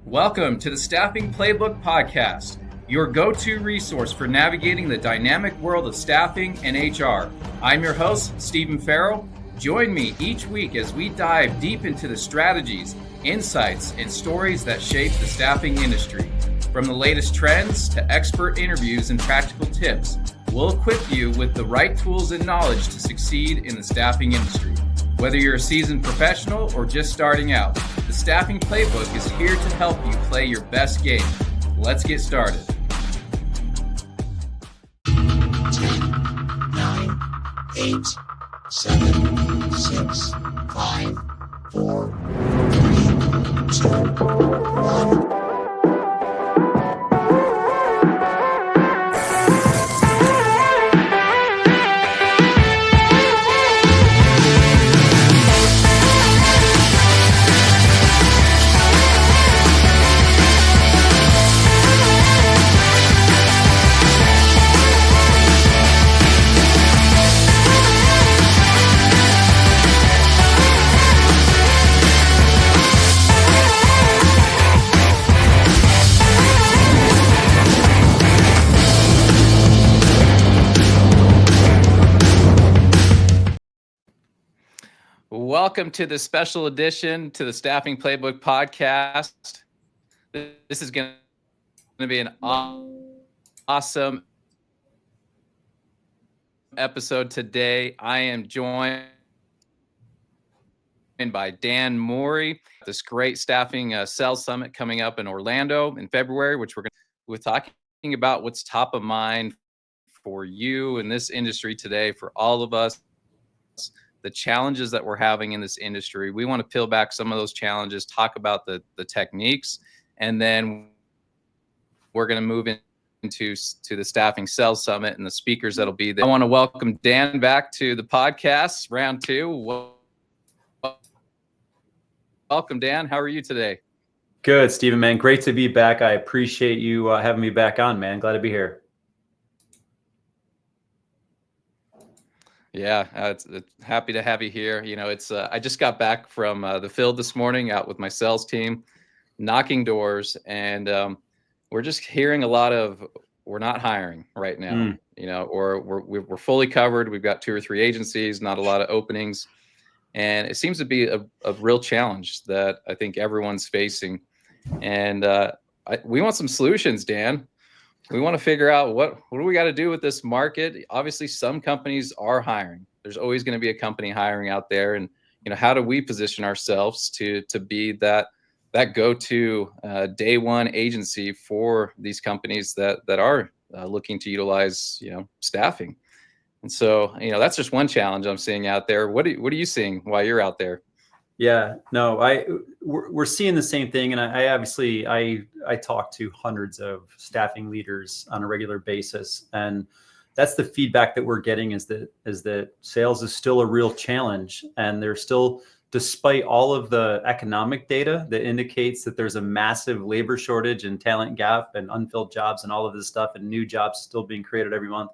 Welcome to the Staffing Playbook Podcast, your go-to resource for navigating the dynamic world of staffing and HR. I'm your host, Stephen Farrell. Join me each week as we dive deep into the strategies, insights, and stories that shape the staffing industry. From the latest trends to expert interviews and practical tips, we'll equip you with the right tools and knowledge to succeed in the staffing industry. Whether you're a seasoned professional or just starting out, the Staffing Playbook is here to help you play your best game. Let's get started. 10, 9, 8, 7, 6, 5, 4, 3, 2, 1. Welcome to the special edition to the Staffing Playbook Podcast. This is going to be an awesome episode today. I am joined by Dan Morey, this great staffing sales summit coming up in Orlando in February, which we're talking about what's top of mind for you in this industry today, for all of us. The challenges that we're having in this industry. We want to peel back some of those challenges, talk about the techniques, and then we're going to move into the Staffing Sales Summit and the speakers that'll be there. I want to welcome Dan back to the podcast, round two. Welcome, Dan. How are you today? Good, Stephen, man. Great to be back. I appreciate you having me back on, man. Glad to be here. Yeah, it's happy to have you here. You know, it's I just got back from the field this morning out with my sales team, knocking doors, and we're just hearing a lot of we're not hiring right now. You know, or we're fully covered. We've got 2 or 3 agencies, not a lot of openings, and it seems to be a real challenge that I think everyone's facing. And we want some solutions, Dan. We want to figure out what do we got to do with this market. Obviously, some companies are hiring. There's always going to be a company hiring out there, and you know, how do we position ourselves to be that go-to day one agency for these companies that are looking to utilize, you know, staffing. And so, you know, that's just one challenge I'm seeing out there. What are you seeing while you're out there? Yeah, no, we're seeing the same thing, and I obviously talk to hundreds of staffing leaders on a regular basis, and that's the feedback that we're getting is that sales is still a real challenge, and there's still, despite all of the economic data that indicates that there's a massive labor shortage and talent gap and unfilled jobs and all of this stuff, and new jobs still being created every month,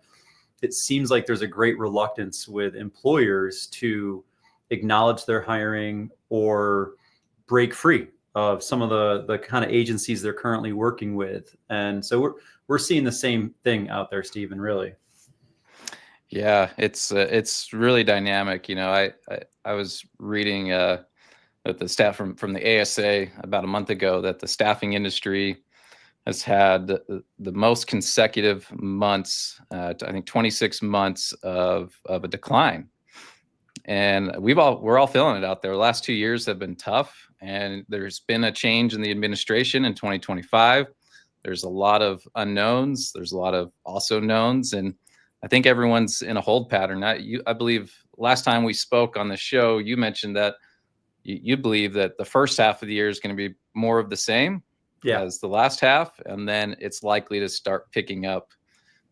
it seems like there's a great reluctance with employers to acknowledge their hiring or break free of some of the kind of agencies they're currently working with. And so we're seeing the same thing out there, Stephen, really. Yeah, it's really dynamic. You know, I was reading that the stat from the ASA about a month ago that the staffing industry has had the most consecutive months, I think 26 months of a decline. And we're all feeling it out there. The last 2 years have been tough, and there's been a change in the administration in 2025. There's a lot of unknowns. There's a lot of also knowns, and I think everyone's in a hold pattern. I believe last time we spoke on the show, you mentioned that you believe that the first half of the year is going to be more of the same as the last half, and then it's likely to start picking up.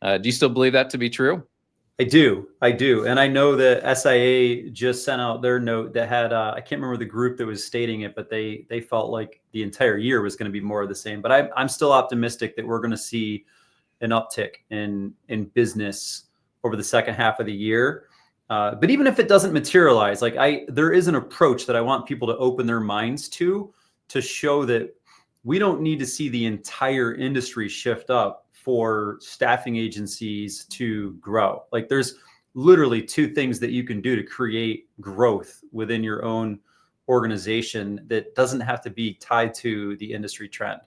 Do you still believe that to be true? I do. And I know that SIA just sent out their note that had, I can't remember the group that was stating it, but they felt like the entire year was going to be more of the same. But I'm still optimistic that we're going to see an uptick in business over the second half of the year. But even if it doesn't materialize, there is an approach that I want people to open their minds to show that we don't need to see the entire industry shift up for staffing agencies to grow. Like there's literally two things that you can do to create growth within your own organization that doesn't have to be tied to the industry trend.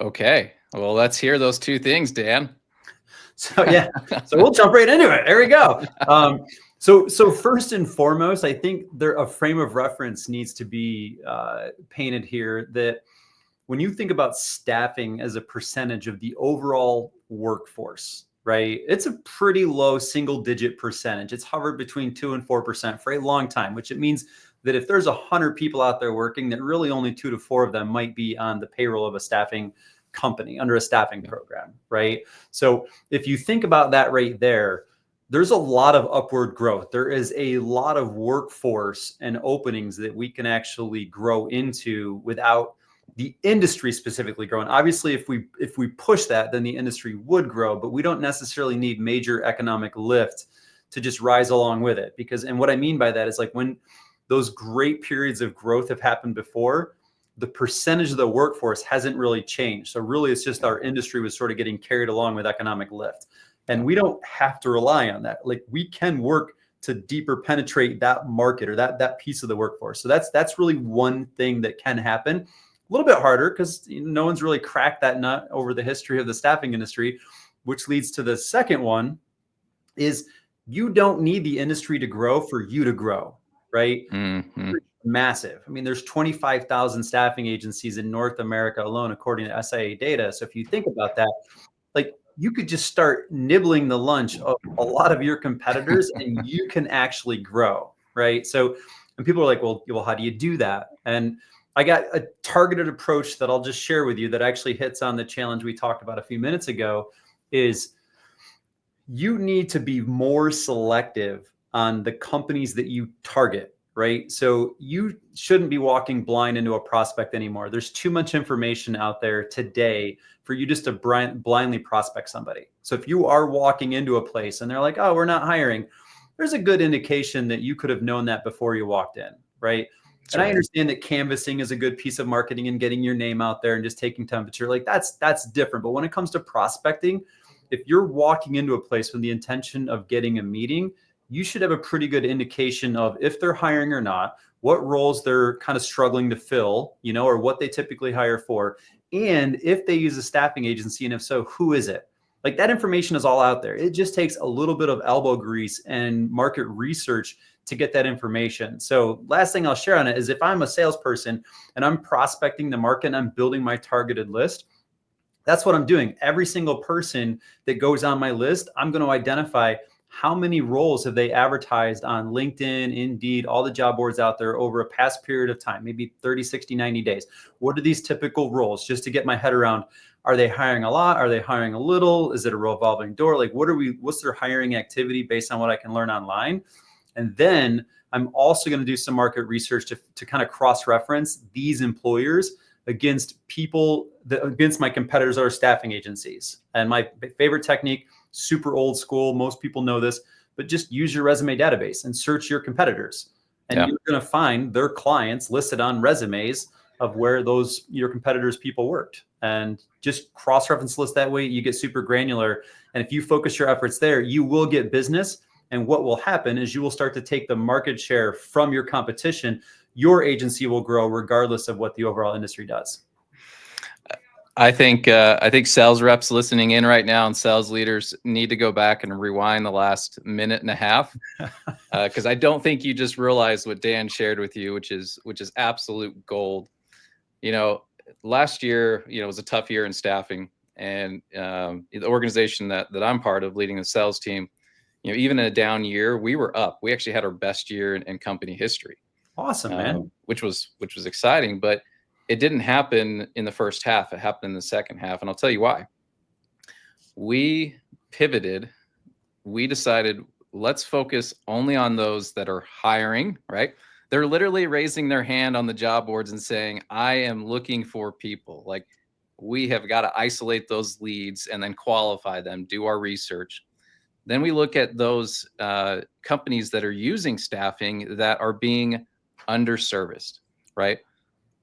Okay. Well, let's hear those two things, Dan. So yeah, so we'll jump right into it. There we go. So first and foremost, I think a frame of reference needs to be painted here that when you think about staffing as a percentage of the overall workforce, right? It's a pretty low single-digit percentage. It's hovered between 2 and 4% for a long time, which it means that if there's 100 people out there working, that really only 2 to 4 of them might be on the payroll of a staffing company under a staffing program, right? So if you think about that right there, there's a lot of upward growth. There is a lot of workforce and openings that we can actually grow into without the industry specifically growing. Obviously, if we push that, then the industry would grow, but we don't necessarily need major economic lift to just rise along with it. And what I mean by that is like when those great periods of growth have happened before, the percentage of the workforce hasn't really changed. So really, it's just our industry was sort of getting carried along with economic lift. And we don't have to rely on that. Like we can work to deeper penetrate that market or that piece of the workforce. So that's really one thing that can happen. A little bit harder because no one's really cracked that nut over the history of the staffing industry, which leads to the second one is you don't need the industry to grow for you to grow, right? Mm-hmm. Massive. I mean, there's 25,000 staffing agencies in North America alone, according to SIA data. So if you think about that, like you could just start nibbling the lunch of a lot of your competitors and you can actually grow, right? So, and people are like, well, how do you do that? And I got a targeted approach that I'll just share with you that actually hits on the challenge we talked about a few minutes ago is you need to be more selective on the companies that you target, right? So you shouldn't be walking blind into a prospect anymore. There's too much information out there today for you just to blindly prospect somebody. So if you are walking into a place and they're like, oh, we're not hiring, there's a good indication that you could have known that before you walked in, right? And I understand that canvassing is a good piece of marketing and getting your name out there and just taking temperature. Like that's different. But when it comes to prospecting, if you're walking into a place with the intention of getting a meeting, you should have a pretty good indication of if they're hiring or not, what roles they're kind of struggling to fill, or what they typically hire for. And if they use a staffing agency, and if so, who is it? Like that information is all out there. It just takes a little bit of elbow grease and market research to get that information. So last thing I'll share on it is if I'm a salesperson and I'm prospecting the market and I'm building my targeted list, that's what I'm doing. Every single person that goes on my list, I'm going to identify how many roles have they advertised on LinkedIn, Indeed, all the job boards out there over a past period of time, maybe 30, 60, 90 days. What are these typical roles? Just to get my head around, are they hiring a lot? Are they hiring a little? Is it a revolving door? Like what's their hiring activity based on what I can learn online? And then I'm also going to do some market research to kind of cross-reference these employers against my competitors or staffing agencies. And my favorite technique, super old school, most people know this, but just use your resume database and search your competitors. And you're going to find their clients listed on resumes of where your competitors' people worked. And just cross-reference list that way, you get super granular. And if you focus your efforts there, you will get business. And what will happen is you will start to take the market share from your competition. Your agency will grow regardless of what the overall industry does. I think sales reps listening in right now and sales leaders need to go back and rewind the last minute and a half because I don't think you just realized what Dan shared with you, which is absolute gold. Last year, was a tough year in staffing, and the organization that I'm part of, leading the sales team, even in a down year, we were up. We actually had our best year in company history. Awesome, man. Which was exciting, but it didn't happen in the first half. It happened in the second half. And I'll tell you why. We pivoted. We decided, let's focus only on those that are hiring, right? They're literally raising their hand on the job boards and saying, I am looking for people. Like, we have got to isolate those leads and then qualify them, do our research. Then we look at those companies that are using staffing that are being underserviced, right?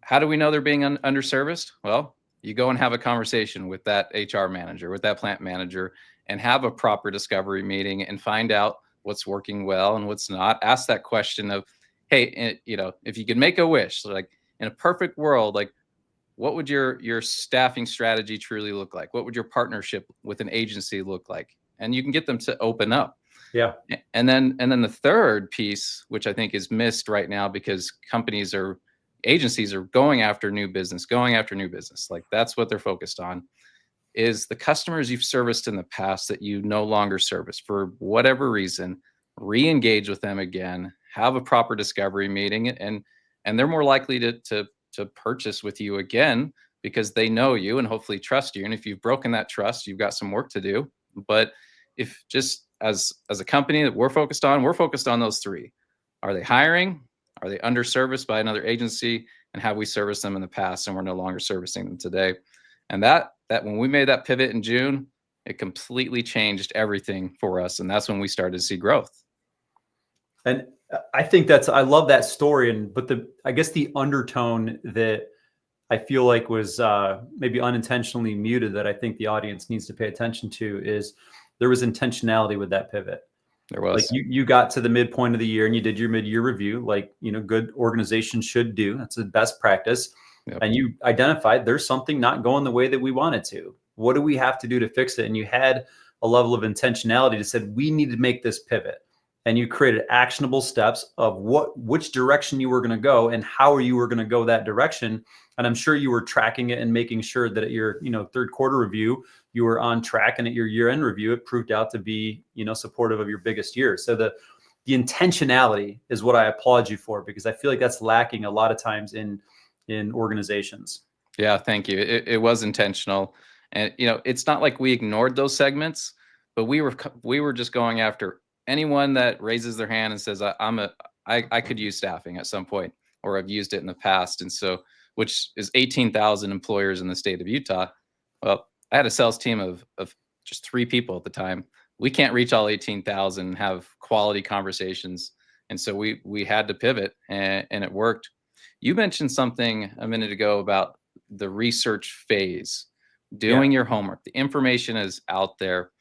How do we know they're being underserviced? Well, you go and have a conversation with that HR manager, with that plant manager, and have a proper discovery meeting and find out what's working well and what's not. Ask that question of, hey, if you could make a wish, so like in a perfect world, like what would your staffing strategy truly look like? What would your partnership with an agency look like? And you can get them to open up. Yeah. And then the third piece, which I think is missed right now because agencies are going after new business. Like that's what they're focused on, is the customers you've serviced in the past that you no longer service for whatever reason, re-engage with them again, have a proper discovery meeting, and they're more likely to purchase with you again because they know you and hopefully trust you. And if you've broken that trust, you've got some work to do. But if just as a company that we're focused on those three. Are they hiring? Are they underserviced by another agency? And have we serviced them in the past and we're no longer servicing them today? And that when we made that pivot in June, it completely changed everything for us. And that's when we started to see growth. And I think I love that story. But I guess the undertone that I feel like was maybe unintentionally muted that I think the audience needs to pay attention to is there was intentionality with that pivot. There was. Like you got to the midpoint of the year and you did your mid-year review, like, good organizations should do. That's the best practice. Yep. And you identified there's something not going the way that we want it to. What do we have to do to fix it? And you had a level of intentionality to said, we need to make this pivot. And you created actionable steps of which direction you were going to go and how you were going to go that direction. And I'm sure you were tracking it and making sure that at your, third quarter review, you were on track, and at your year-end review, it proved out to be, supportive of your biggest year. So the intentionality is what I applaud you for, because I feel like that's lacking a lot of times in organizations. Yeah, thank you. It was intentional, and it's not like we ignored those segments, but we were just going after anyone that raises their hand and says, I could use staffing at some point, or I've used it in the past. And so, which is 18,000 employers in the state of Utah. Well, I had a sales team of just 3 people at the time. We can't reach all 18,000 and have quality conversations. And so we had to pivot, and it worked. You mentioned something a minute ago about the research phase, doing your homework. The information is out there.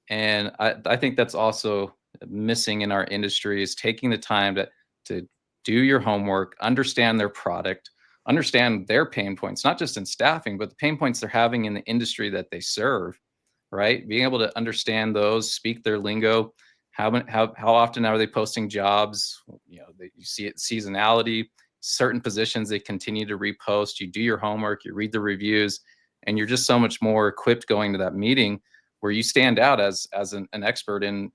And I think that's also missing in our industry, is taking the time to do your homework, understand their product, understand their pain points, not just in staffing, but the pain points they're having in the industry that they serve, right? Being able to understand those, speak their lingo. How often are they posting jobs? You see it, seasonality, certain positions they continue to repost. You do your homework, you read the reviews, and you're just so much more equipped going to that meeting where you stand out as an expert in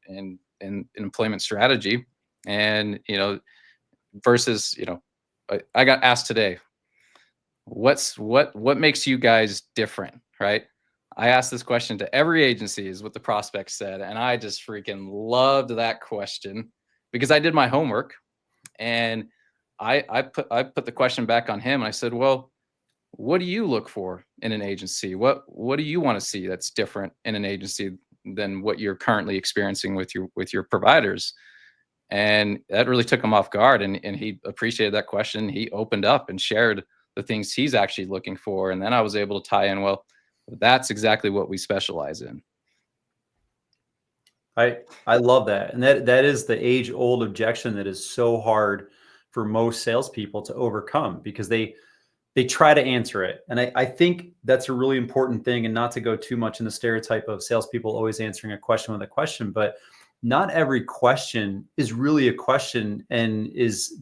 employment strategy. And versus I got asked today, what makes you guys different, right? I asked this question to every agency, is what the prospect said, and I just freaking loved that question because I did my homework, and I put the question back on him, and I said, well, what do you look for in an agency? What do you want to see that's different in an agency than what you're currently experiencing with your providers? And that really took him off guard, and he appreciated that question. He opened up and shared the things he's actually looking for, and then I was able to tie in, well, that's exactly what we specialize in. I love that. And that is the age-old objection that is so hard for most salespeople to overcome, because they try to answer it. And I think that's a really important thing, and not to go too much in the stereotype of salespeople always answering a question with a question, but not every question is really a question and is,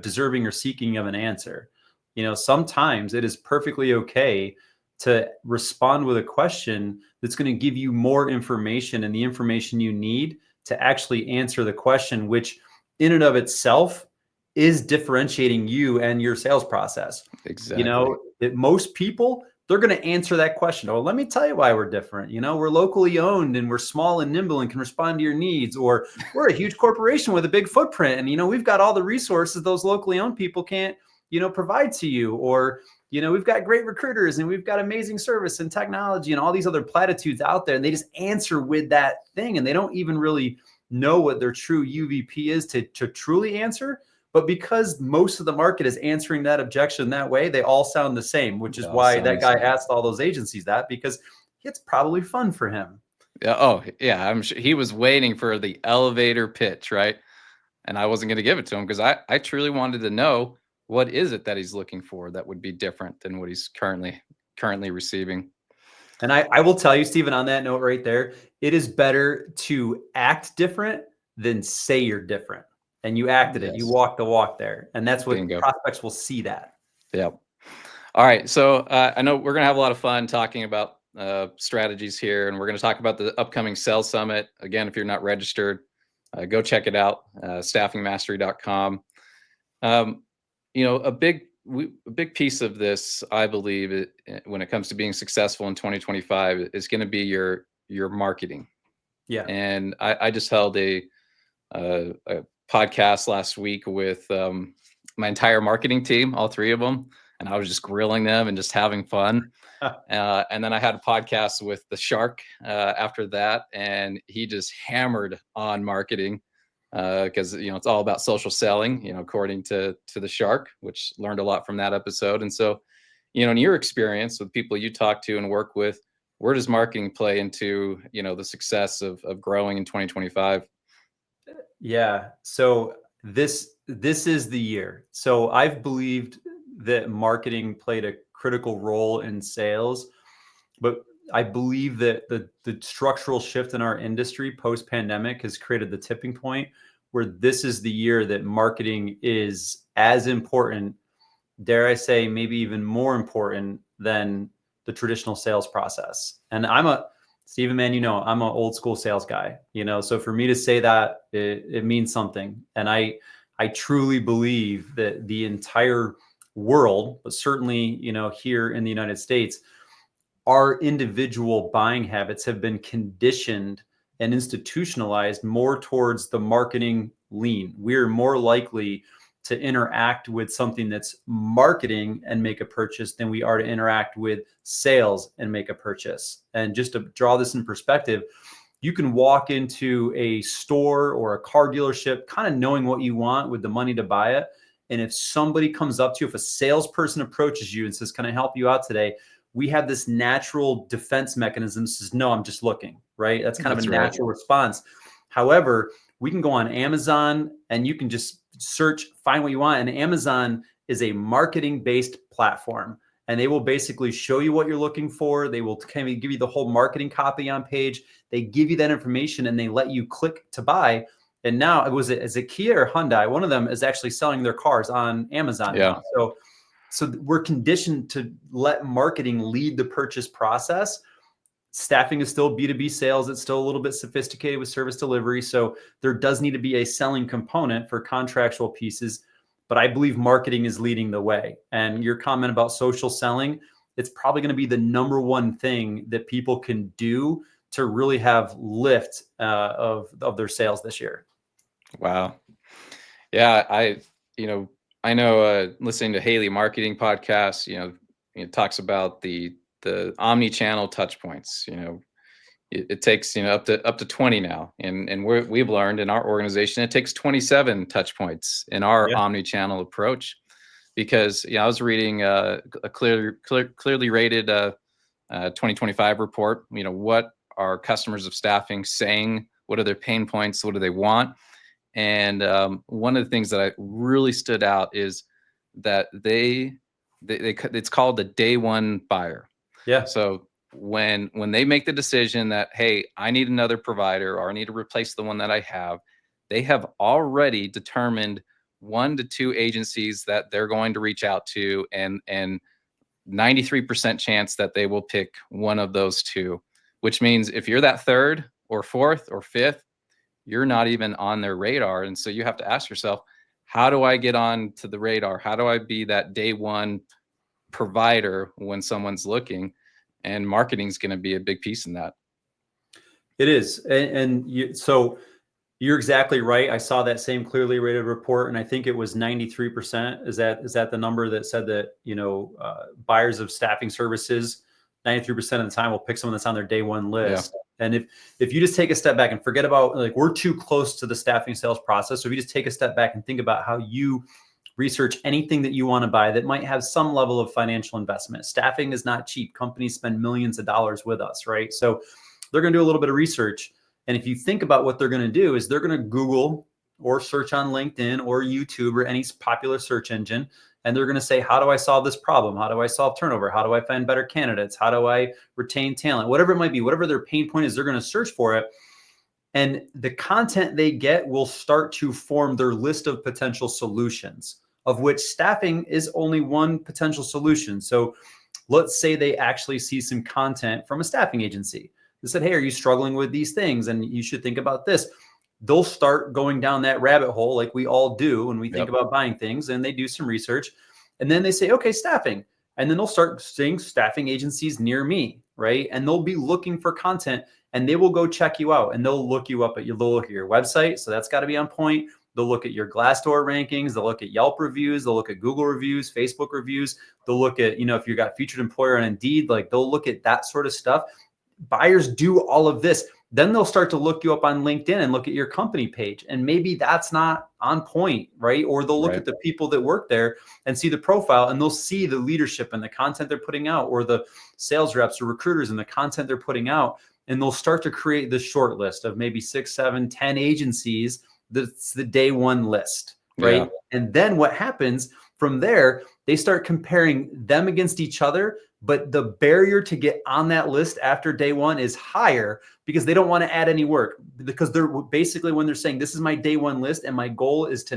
deserving or seeking of an answer. Sometimes it is perfectly okay to respond with a question that's going to give you more information and the information you need to actually answer the question, which in and of itself is differentiating you and your sales process. Exactly. That most people, they're going to answer that question. Oh, let me tell you why we're different. We're locally owned and we're small and nimble and can respond to your needs. Or we're a huge corporation with a big footprint, and we've got all the resources those locally owned people can't provide to you. Or we've got great recruiters and we've got amazing service and technology and all these other platitudes out there. And they just answer with that thing, and they don't even really know what their true UVP is to truly answer, But because most of the market is answering that objection that way, they all sound the same, which is They all why sound that the guy same. asked all those agencies that, because it's probably fun for him. Yeah. Oh, yeah. I'm sure he was waiting for the elevator pitch, right? And I wasn't going to give it to him because I truly wanted to know what is it that he's looking for that would be different than what he's currently receiving. And I will tell you, Stephen, on that note right there, it is better to act different than say you're different. And you acted it. You Yes. walked the walk there. And that's what Bingo. prospects will see that. Yeah. All right. So I know we're going to have a lot of fun talking about strategies here, and we're going to talk about the upcoming Sales Summit. Again, if you're not registered, go check it out, staffingmastery.com. A big piece of this, I believe, when it comes to being successful in 2025, is going to be your marketing. Yeah. And I just held a podcast last week with my entire marketing team, all three of them, and I was just grilling them and just having fun. And then I had a podcast with the Shark after that, and he just hammered on marketing because it's all about social selling, according to the Shark, which learned a lot from that episode. And so, in your experience with people you talk to and work with, where does marketing play into the success of growing in 2025? Yeah. So this is the year. So I've believed that marketing played a critical role in sales, but I believe that the structural shift in our industry post-pandemic has created the tipping point where this is the year that marketing is as important, dare I say, maybe even more important than the traditional sales process. And Stephen, man, I'm an old school sales guy, so for me to say that, it means something. And I truly believe that the entire world, but certainly, here in the United States, our individual buying habits have been conditioned and institutionalized more towards the marketing lean. We're more likely to interact with something that's marketing and make a purchase than we are to interact with sales and make a purchase. And just to draw this in perspective, you can walk into a store or a car dealership kind of knowing what you want with the money to buy it. And if somebody comes up to you, if a salesperson approaches you and says, "Can I help you out today?" we have this natural defense mechanism that says, "No, I'm just looking," right? That's kind of a natural response. However, we can go on Amazon and you can just search, find what you want. And Amazon is a marketing-based platform, and they will basically show you what you're looking for. They will kind of give you the whole marketing copy on page. They give you that information and they let you click to buy. And now is it Kia or Hyundai? One of them is actually selling their cars on Amazon now. So we're conditioned to let marketing lead the purchase process. Staffing is still B2B sales. It's still a little bit sophisticated with service delivery. So there does need to be a selling component for contractual pieces, but I believe marketing is leading the way. And your comment about social selling, it's probably going to be the number one thing that people can do to really have lift of their sales this year. Wow. Yeah. I know listening to Haley Marketing podcasts, it talks about the omni-channel touch points. It takes up to 20 now, and we've learned in our organization it takes 27 touch points in our omni-channel approach, because I was reading a clearly rated 2025 report. What are customers of staffing saying? What are their pain points? What do they want? And one of the things that I really stood out is that it's called the day one buyer. Yeah. So when they make the decision that, hey, I need another provider or I need to replace the one that I have, they have already determined 1 to 2 agencies that they're going to reach out to, and 93% chance that they will pick one of those 2, which means if you're that 3rd or 4th or 5th, you're not even on their radar. And so you have to ask yourself, how do I get on to the radar? How do I be that day one provider when someone's looking? And marketing is going to be a big piece in that. It is. So you're exactly right. I saw that same clearly rated report, and I think it was 93%. Is that the number that said that, buyers of staffing services, 93% of the time will pick someone that's on their day one list. And if you just take a step back and forget about, like, we're too close to the staffing sales process. So if you just take a step back and think about how you research anything that you want to buy that might have some level of financial investment. Staffing is not cheap. Companies spend millions of dollars with us, right? So they're going to do a little bit of research. And if you think about what they're going to do is they're going to Google or search on LinkedIn or YouTube or any popular search engine. And they're going to say, how do I solve this problem? How do I solve turnover? How do I find better candidates? How do I retain talent? Whatever it might be, whatever their pain point is, they're going to search for it. And the content they get will start to form their list of potential solutions, of which staffing is only one potential solution. So let's say they actually see some content from a staffing agency. They said, hey, are you struggling with these things? And you should think about this. They'll start going down that rabbit hole like we all do when we think about buying things, and they do some research. And then they say, okay, staffing. And then they'll start seeing staffing agencies near me, right? And they'll be looking for content, and they will go check you out, and they'll look you up they'll look at your website. So that's got to be on point. They'll look at your Glassdoor rankings. They'll look at Yelp reviews. They'll look at Google reviews, Facebook reviews. They'll look at, if you got featured employer on Indeed, like they'll look at that sort of stuff. Buyers do all of this. Then they'll start to look you up on LinkedIn and look at your company page. And maybe that's not on point, right? Or they'll look at the people that work there and see the profile, and they'll see the leadership and the content they're putting out, or the sales reps or recruiters and the content they're putting out. And they'll start to create this short list of maybe 6, 7, 10 agencies. That's the day one list, right? Yeah. And then what happens from there, they start comparing them against each other, but the barrier to get on that list after day one is higher because they don't want to add any work, because they're basically, when they're saying this is my day one list and my goal is to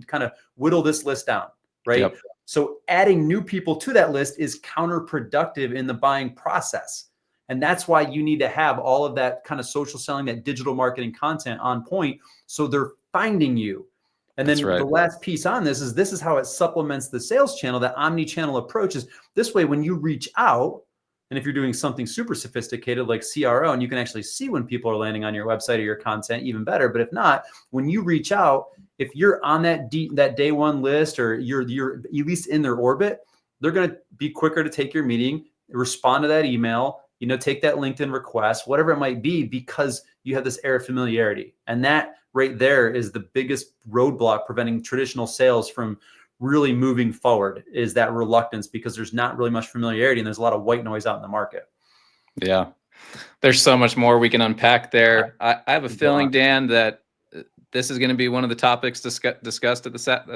kind of whittle this list down, right? Yep. So adding new people to that list is counterproductive in the buying process. And that's why you need to have all of that kind of social selling, that digital marketing content on point, so they're finding you. And then the last piece on this is how it supplements the sales channel, that omni-channel approach. Is this way, when you reach out, and if you're doing something super sophisticated like CRO, and you can actually see when people are landing on your website or your content, even better. But if not, when you reach out, if you're on that day one list, or you're at least in their orbit, they're going to be quicker to take your meeting, respond to that email, take that LinkedIn request, whatever it might be, because you have this air of familiarity. And that right there is the biggest roadblock preventing traditional sales from really moving forward, is that reluctance, because there's not really much familiarity and there's a lot of white noise out in the market. Yeah. There's so much more we can unpack there. I have a feeling, Dan, that this is going to be one of the topics discussed at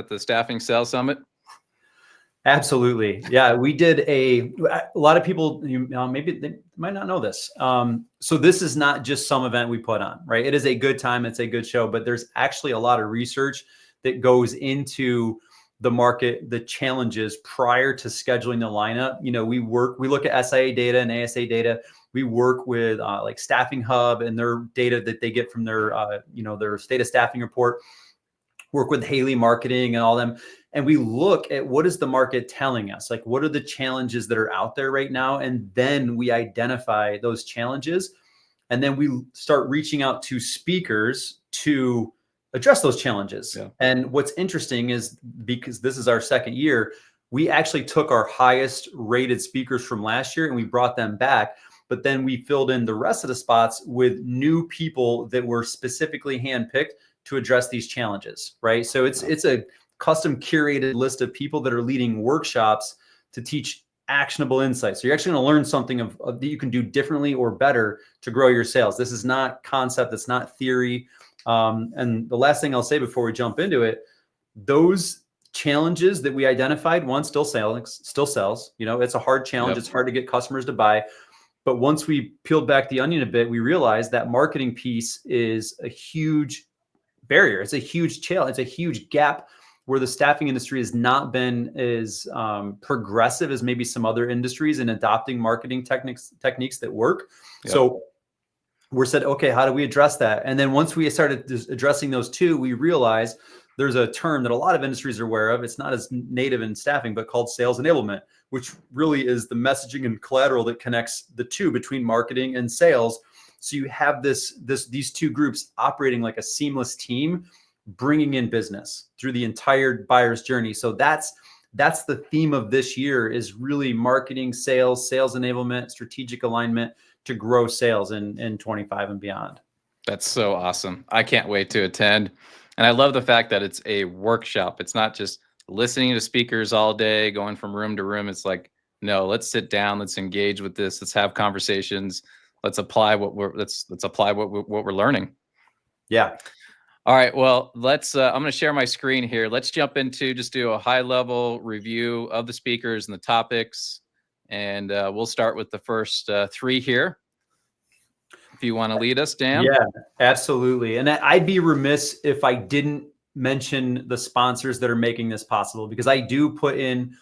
the Staffing Sales Summit. Absolutely. Yeah, we did a lot of people, maybe they might not know this. So this is not just some event we put on, right? It is a good time. It's a good show, but there's actually a lot of research that goes into the market, the challenges prior to scheduling the lineup. We look at SIA data and ASA data. We work with like Staffing Hub and their data that they get from their state of staffing report. Work with Haley Marketing and all them. And we look at what is the market telling us? Like, what are the challenges that are out there right now? And then we identify those challenges. And then we start reaching out to speakers to address those challenges. Yeah. And what's interesting is, because this is our second year, we actually took our highest rated speakers from last year and we brought them back. But then we filled in the rest of the spots with new people that were specifically handpicked to address these challenges, right? So it's a custom curated list of people that are leading workshops to teach actionable insights. So you're actually going to learn something that you can do differently or better to grow your sales. This is not concept. It's not theory. And the last thing I'll say before we jump into it, those challenges that we identified, one still sells. It's a hard challenge. Yep. It's hard to get customers to buy. But once we peeled back the onion a bit, we realized that marketing piece is a huge barrier. It's a huge challenge. It's a huge gap where the staffing industry has not been as progressive as maybe some other industries in adopting marketing techniques that work. Yep. So we said, okay, how do we address that? And then once we started addressing those two, we realized there's a term that a lot of industries are aware of. It's not as native in staffing, but called sales enablement, which really is the messaging and collateral that connects the two between marketing and sales. So you have these two groups operating like a seamless team, bringing in business through the entire buyer's journey. So that's that's the theme of this year, is really marketing, sales enablement, strategic alignment to grow sales in 25 and beyond. That's so awesome. I can't wait to attend. And I love the fact that it's a workshop. It's not just listening to speakers all day, going from room to room. It's like, no, let's sit down, let's engage with this, let's have conversations, let's apply let's apply what we're learning. Yeah. All right. Well, let's I'm going to share my screen here. Let's jump into just do a high level review of the speakers and the topics. And we'll start with the first three here. If you want to lead us, Dan. Yeah, absolutely. And I'd be remiss if I didn't mention the sponsors that are making this possible, because I do put in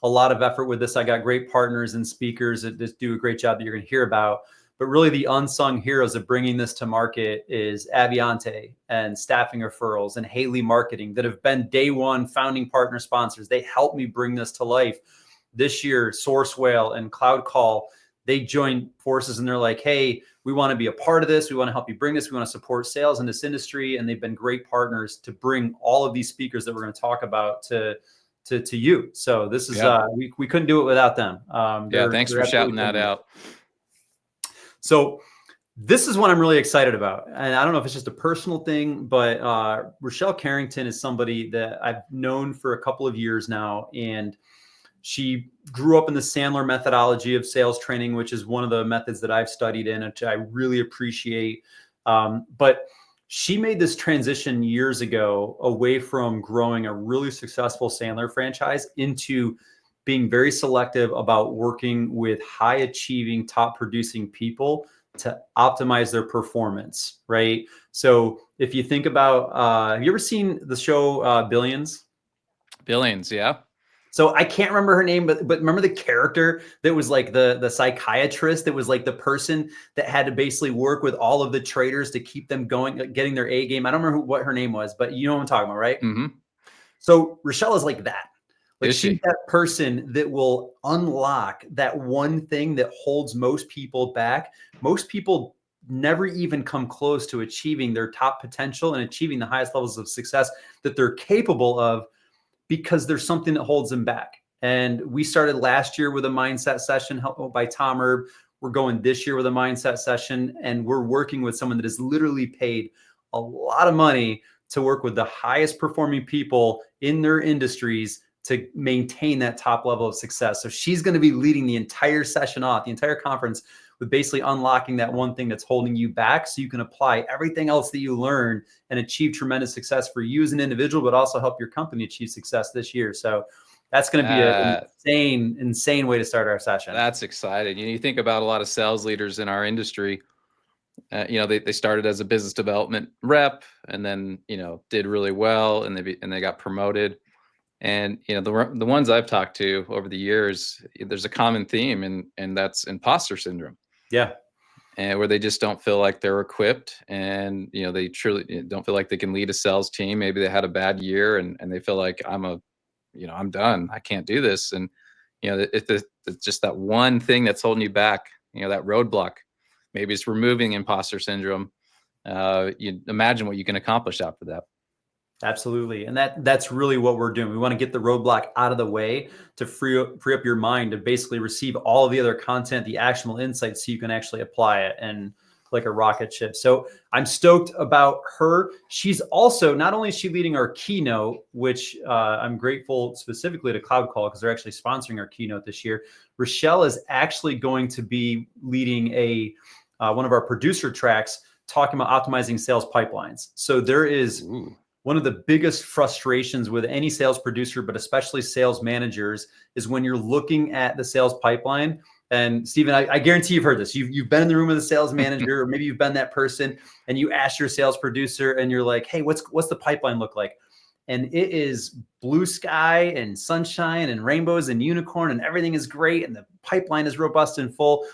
a lot of effort with this. I got great partners and speakers that just do a great job that you're going to hear about. But really the unsung heroes of bringing this to market is Aviante and Staffing Referrals and Haley Marketing, that have been day one founding partner sponsors. They helped me bring this to life. This year, Sourcewell and Cloud Call, they joined forces and they're like, hey, we want to be a part of this. We want to help you bring this. We want to support sales in this industry. And they've been great partners to bring all of these speakers that we're going to talk about to you. So this is, we couldn't do it without them. Thanks for shouting that out. So this is what I'm really excited about. And I don't know if it's just a personal thing, but Rochelle Carrington is somebody that I've known for a couple of years now. And she grew up in the Sandler methodology of sales training, which is one of the methods that I've studied in, which I really appreciate. But she made this transition years ago away from growing a really successful Sandler franchise into being very selective about working with high achieving, top producing people to optimize their performance, right? So if you think about, have you ever seen the show Billions? Billions, yeah. So I can't remember her name, but remember the character that was like the psychiatrist, that was like the person that had to basically work with all of the traders to keep them going, getting their A game. I don't remember what her name was, but you know what I'm talking about, right? Mm-hmm. So Rochelle is like that. Like she's that person that will unlock that one thing that holds most people back. Most people never even come close to achieving their top potential and achieving the highest levels of success that they're capable of, because there's something that holds them back. And we started last year with a mindset session by Tom Erb. We're going this year with a mindset session, and we're working with someone that is literally paid a lot of money to work with the highest performing people in their industries to maintain that top level of success. So she's going to be leading the entire session off, the entire conference, with basically unlocking that one thing that's holding you back, so you can apply everything else that you learn and achieve tremendous success for you as an individual, but also help your company achieve success this year. So that's going to be an insane way to start our session. That's exciting. You think about a lot of sales leaders in our industry, they started as a business development rep, and then, did really well, and they got promoted. And, the ones I've talked to over the years, there's a common theme, and that's imposter syndrome. Yeah. And where they just don't feel like they're equipped, and, they truly don't feel like they can lead a sales team. Maybe they had a bad year and they feel like I'm done. I can't do this. And, it's just that one thing that's holding you back, that roadblock. Maybe it's removing imposter syndrome. You imagine what you can accomplish after that. Absolutely. And that's really what we're doing. We want to get the roadblock out of the way to free up your mind to basically receive all of the other content, the actionable insights, so you can actually apply it and like a rocket ship. So I'm stoked about her. She's also, not only is she leading our keynote, which I'm grateful specifically to Cloud Call because they're actually sponsoring our keynote this year. Rochelle is actually going to be leading one of our producer tracks talking about optimizing sales pipelines. So there is one of the biggest frustrations with any sales producer, but especially sales managers, is when you're looking at the sales pipeline. And Stephen, I guarantee you've heard this. You've been in the room with a sales manager, or maybe you've been that person, and you ask your sales producer, and you're like, "Hey, what's the pipeline look like?" And it is blue sky and sunshine and rainbows and unicorn, and everything is great, and the pipeline is robust and full.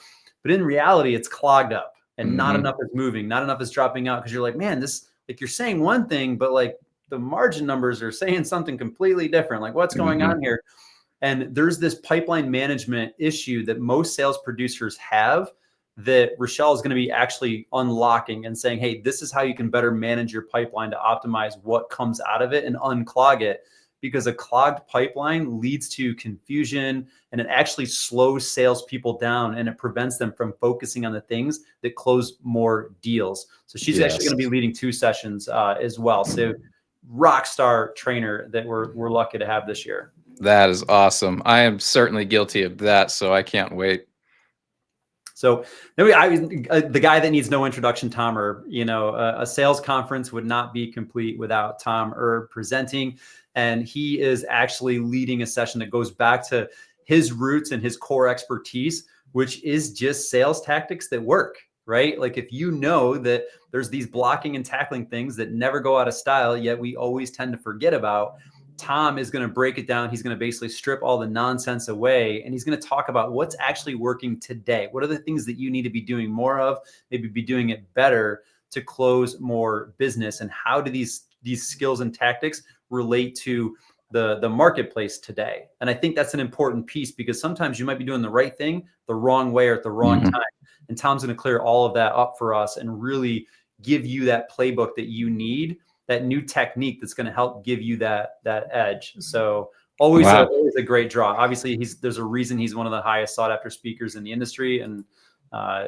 But in reality, it's clogged up, and not enough is moving, not enough is dropping out, because you're like, "Man, this." Like, you're saying one thing, but like the margin numbers are saying something completely different. Like, what's going on here? And there's this pipeline management issue that most sales producers have, that Rochelle is going to be actually unlocking and saying, hey, this is how you can better manage your pipeline to optimize what comes out of it and unclog it. because a clogged pipeline leads to confusion, and it actually slows salespeople down, and it prevents them from focusing on the things that close more deals. So she's actually going to be leading 2 sessions as well. So rock star trainer that we're lucky to have this year. That is awesome. I am certainly guilty of that, so I can't wait. So the guy that needs no introduction, Tom Erb. A sales conference would not be complete without Tom Erb presenting, and he is actually leading a session that goes back to his roots and his core expertise, which is just sales tactics that work, right? Like if you know that there's these blocking and tackling things that never go out of style, yet we always tend to forget about, Tom is going to break it down. He's going to basically strip all the nonsense away, and he's going to talk about what's actually working today. What are the things that you need to be doing more of, maybe be doing it better to close more business, and how do these skills and tactics relate to the marketplace today? And I think that's an important piece, because sometimes you might be doing the right thing the wrong way or at the wrong time. And Tom's going to clear all of that up for us and really give you that playbook that you need, that new technique that's going to help give you that edge. So always a great draw. Obviously, there's a reason he's one of the highest sought after speakers in the industry, and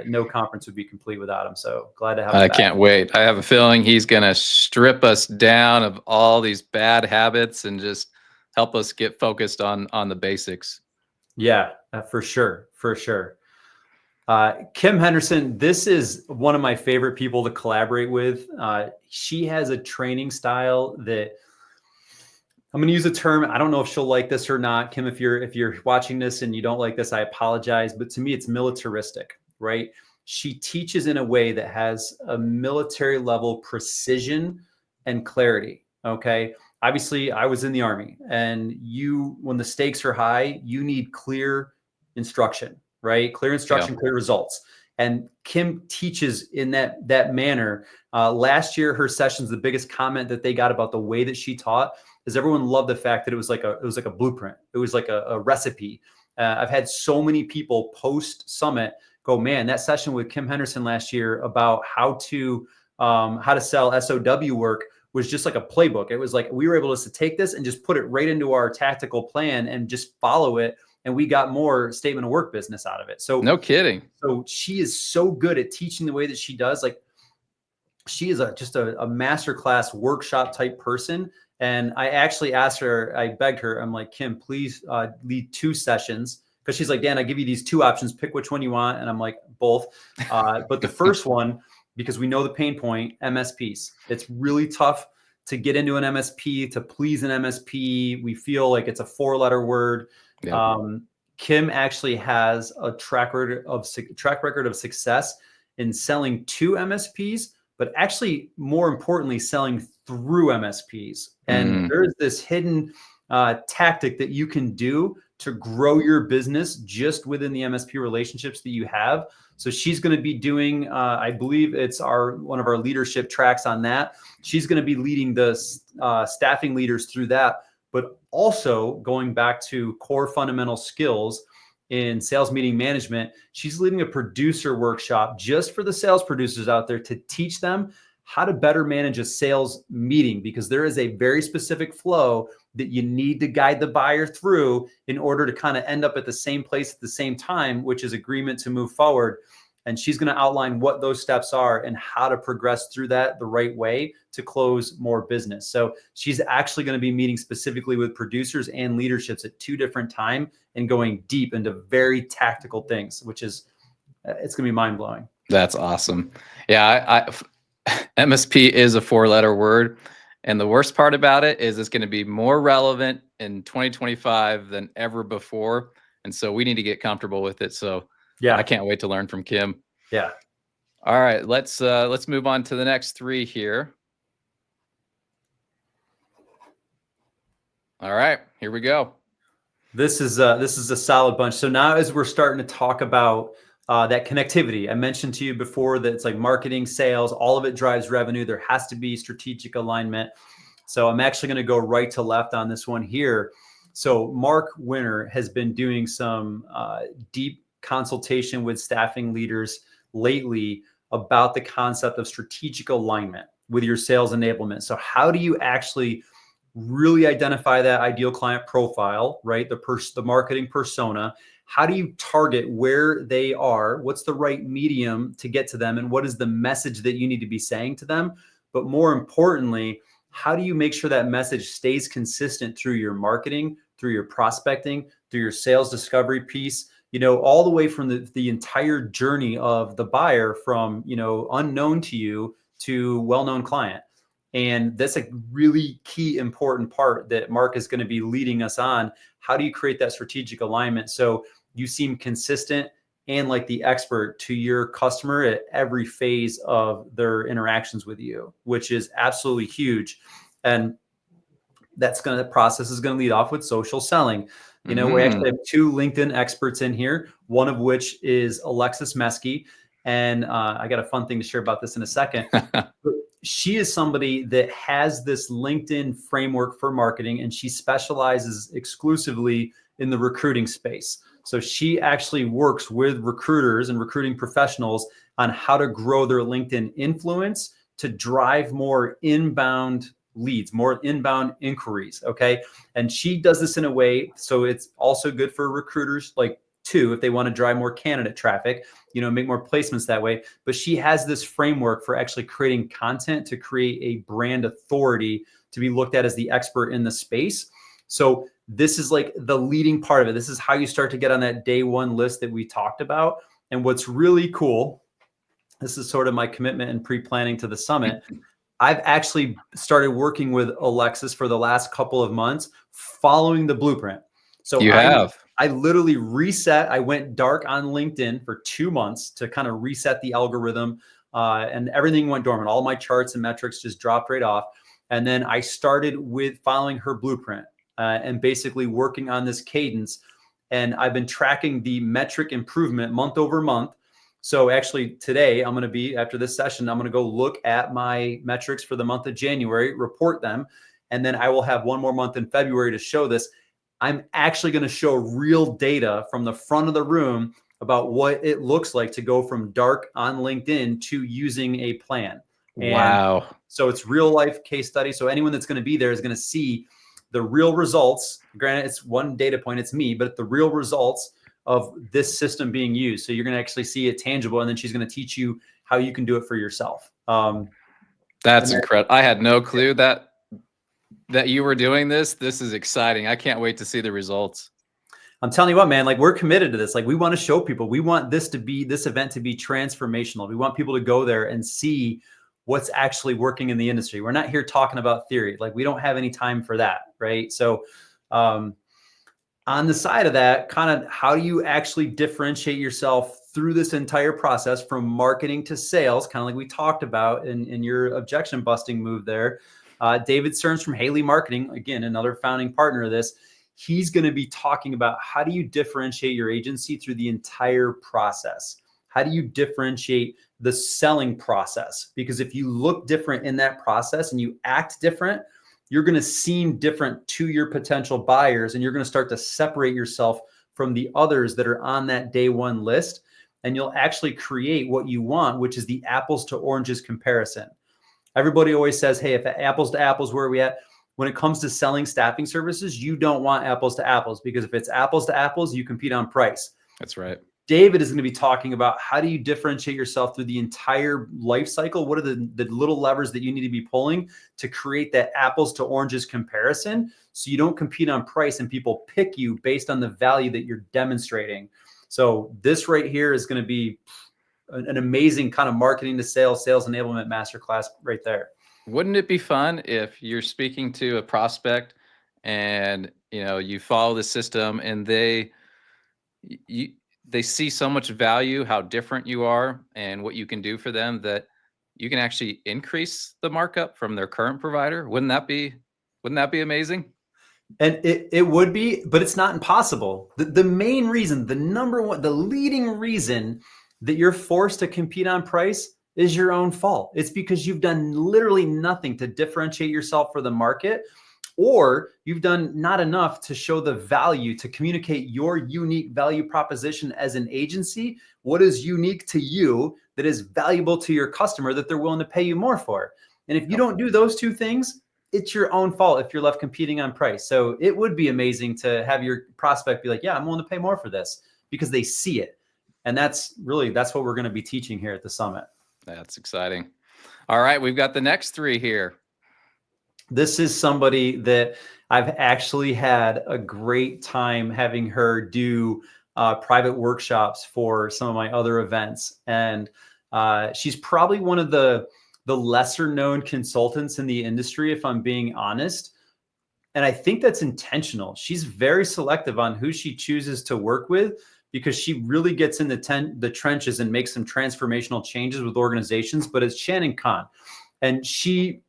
no conference would be complete without him. So glad to have him I back. can't wait. I have a feeling he's going to strip us down of all these bad habits and just help us get focused on the basics. Yeah, for sure. For sure. Kim Henderson, this is one of my favorite people to collaborate with. She has a training style that, I'm going to use a term, I don't know if she'll like this or not. Kim, if you're watching this and you don't like this, I apologize. But to me, it's militaristic, right? She teaches in a way that has a military level precision and clarity. Okay. Obviously, I was in the Army, and when the stakes are high, you need clear instruction. Right? Clear instruction, clear results. And Kim teaches in that manner. Last year, her sessions, the biggest comment that they got about the way that she taught is everyone loved the fact that it was like a blueprint. It was like a recipe. I've had so many people post summit go, man, that session with Kim Henderson last year about how to sell SOW work was just like a playbook. It was like we were able to take this and just put it right into our tactical plan and just follow it. And we got more statement of work business out of it. So no kidding. So she is so good at teaching the way that she does. Like she is just a masterclass workshop type person. And I actually asked her, I begged her, I'm like, Kim, please lead 2 sessions. Because she's like, Dan, I give you these 2 options. Pick which one you want. And I'm like, both. But the first one, because we know the pain point, MSPs. It's really tough to get into an MSP, to please an MSP. We feel like it's a 4-letter word. Yeah. Kim actually has a track record of success in selling to MSPs, but actually more importantly, selling through MSPs. And there's this hidden tactic that you can do to grow your business just within the MSP relationships that you have. So she's going to be doing, I believe it's one of our leadership tracks on that. She's going to be leading the staffing leaders through that. But also going back to core fundamental skills in sales meeting management, she's leading a producer workshop just for the sales producers out there to teach them how to better manage a sales meeting, because there is a very specific flow that you need to guide the buyer through in order to kind of end up at the same place at the same time, which is agreement to move forward. And she's going to outline what those steps are and how to progress through that the right way to close more business. So she's actually going to be meeting specifically with producers and leaderships at 2 different times and going deep into very tactical things, which is, it's going to be mind blowing. That's awesome. Yeah. MSP is a 4-letter word. And the worst part about it is it's going to be more relevant in 2025 than ever before. And so we need to get comfortable with it. So yeah, I can't wait to learn from Kim. Yeah. All right, let's move on to the next 3 here. All right, here we go. This is a solid bunch. So now as we're starting to talk about that connectivity, I mentioned to you before that it's like marketing, sales, all of it drives revenue. There has to be strategic alignment. So I'm actually going to go right to left on this one here. So Mark Winter has been doing some deep consultation with staffing leaders lately about the concept of strategic alignment with your sales enablement. So how do you actually really identify that ideal client profile, right? The marketing persona. How do you target where they are? What's the right medium to get to them? And what is the message that you need to be saying to them? But more importantly, how do you make sure that message stays consistent through your marketing, through your prospecting, through your sales discovery piece, all the way from the entire journey of the buyer from, unknown to you to well-known client. And that's a really key important part that Mark is going to be leading us on. How do you create that strategic alignment so you seem consistent and like the expert to your customer at every phase of their interactions with you, which is absolutely huge. And the process is going to lead off with social selling. We actually have 2 LinkedIn experts in here, one of which is Alexis Mesky. And I got a fun thing to share about this in a second. She is somebody that has this LinkedIn framework for marketing, and she specializes exclusively in the recruiting space. So she actually works with recruiters and recruiting professionals on how to grow their LinkedIn influence to drive more inbound leads, more inbound inquiries. Okay. And she does this in a way, so it's also good for recruiters like too, if they want to drive more candidate traffic, make more placements that way. But she has this framework for actually creating content to create a brand authority to be looked at as the expert in the space. So this is like the leading part of it. This is how you start to get on that day one list that we talked about. And what's really cool, this is sort of my commitment and pre-planning to the summit. I've actually started working with Alexis for the last couple of months following the blueprint. So I literally reset. I went dark on LinkedIn for 2 months to kind of reset the algorithm, and everything went dormant. All my charts and metrics just dropped right off. And then I started with following her blueprint and basically working on this cadence. And I've been tracking the metric improvement month over month. So actually today I'm going to be, after this session, I'm going to go look at my metrics for the month of January, report them. And then I will have one more month in February to show this. I'm actually going to show real data from the front of the room about what it looks like to go from dark on LinkedIn to using a plan. Wow. And so it's real life case study. So anyone that's going to be there is going to see the real results. Granted, it's one data point, it's me, but the real results of this system being used. So you're going to actually see it tangible, and then she's going to teach you how you can do it for yourself. That's incredible. I had no clue that you were doing this. This is exciting. I can't wait to see the results. I'm telling you what, man, like we're committed to this. Like we want to show people, we want this event to be transformational. We want people to go there and see what's actually working in the industry. We're not here talking about theory. Like we don't have any time for that. Right. So, on the side of that, kind of how do you actually differentiate yourself through this entire process from marketing to sales, kind of like we talked about in your objection busting move there. David Stearns from Haley Marketing, again, another founding partner of this, he's going to be talking about how do you differentiate your agency through the entire process? How do you differentiate the selling process? Because if you look different in that process and you act different, you're going to seem different to your potential buyers, and you're going to start to separate yourself from the others that are on that day one list. And you'll actually create what you want, which is the apples to oranges comparison. Everybody always says, hey, if apples to apples, where are we at? When it comes to selling staffing services, you don't want apples to apples, because if it's apples to apples, you compete on price. That's right. David is going to be talking about how do you differentiate yourself through the entire life cycle? What are the little levers that you need to be pulling to create that apples to oranges comparison so you don't compete on price and people pick you based on the value that you're demonstrating? So this right here is going to be an amazing kind of marketing to sales enablement masterclass right there. Wouldn't it be fun if you're speaking to a prospect and you follow the system and they see so much value, how different you are and what you can do for them, that you can actually increase the markup from their current provider? Wouldn't that be amazing? And it would be, but it's not impossible. The main reason, the number one, the leading reason that you're forced to compete on price is your own fault. It's because you've done literally nothing to differentiate yourself for the market, or you've done not enough to show the value, to communicate your unique value proposition as an agency. What is unique to you that is valuable to your customer that they're willing to pay you more for? And if you don't do those two things, it's your own fault if you're left competing on price. So it would be amazing to have your prospect be like, yeah, I'm willing to pay more for this, because they see it. And that's what we're going to be teaching here at the summit. That's exciting. All right, we've got the next three here. This is somebody that I've actually had a great time having her do private workshops for some of my other events. And she's probably one of the lesser known consultants in the industry, if I'm being honest. And I think that's intentional. She's very selective on who she chooses to work with, because she really gets in the trenches and makes some transformational changes with organizations. But it's Shannon Kahn. And she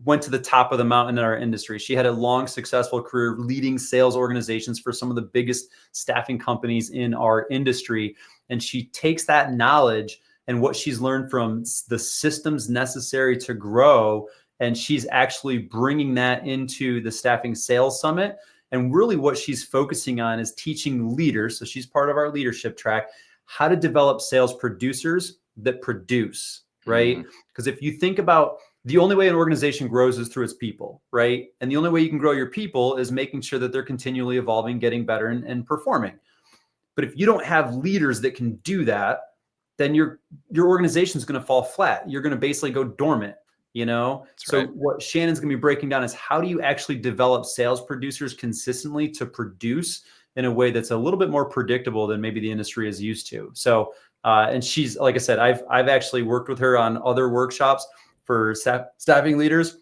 went to the top of the mountain in our industry. She had a long, successful career leading sales organizations for some of the biggest staffing companies in our industry. And she takes that knowledge and what she's learned from the systems necessary to grow, and she's actually bringing that into the Staffing Sales Summit. And really what she's focusing on is teaching leaders, so she's part of our leadership track, how to develop sales producers that produce, right? Because if you think about, the only way an organization grows is through its people, right? And the only way you can grow your people is making sure that they're continually evolving, getting better, and performing. But if you don't have leaders that can do that, then your organization is going to fall flat. You're going to basically go dormant, you know? That's so right. What Shannon's going to be breaking down is, how do you actually develop sales producers consistently to produce in a way that's a little bit more predictable than maybe the industry is used to. So, and she's, like I said, I've actually worked with her on other workshops for staffing leaders.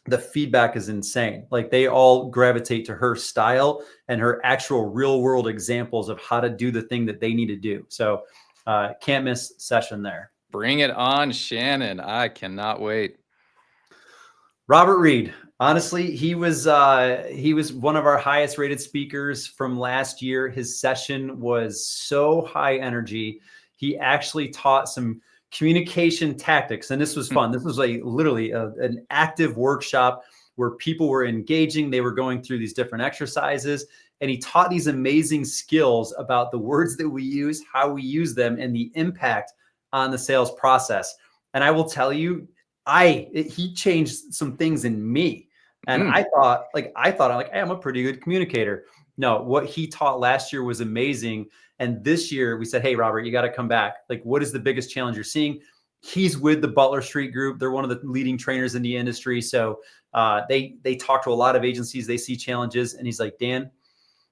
The feedback is insane. Like, they all gravitate to her style and her actual real world examples of how to do the thing that they need to do. So can't miss session there. Bring it on, Shannon. I cannot wait. Robert Reed. Honestly, he was one of our highest rated speakers from last year. His session was so high energy. He actually taught some communication tactics, and this was fun. This was literally an active workshop where people were engaging. They were going through these different exercises, and he taught these amazing skills about the words that we use, how we use them, and the impact on the sales process. And I will tell you, he changed some things in me. And I thought, hey, I'm a pretty good communicator. No, what he taught last year was amazing. And this year we said, hey, Robert, you got to come back. Like, what is the biggest challenge you're seeing? He's with the Butler Street Group. They're one of the leading trainers in the industry. So they talk to a lot of agencies. They see challenges. And he's like, Dan,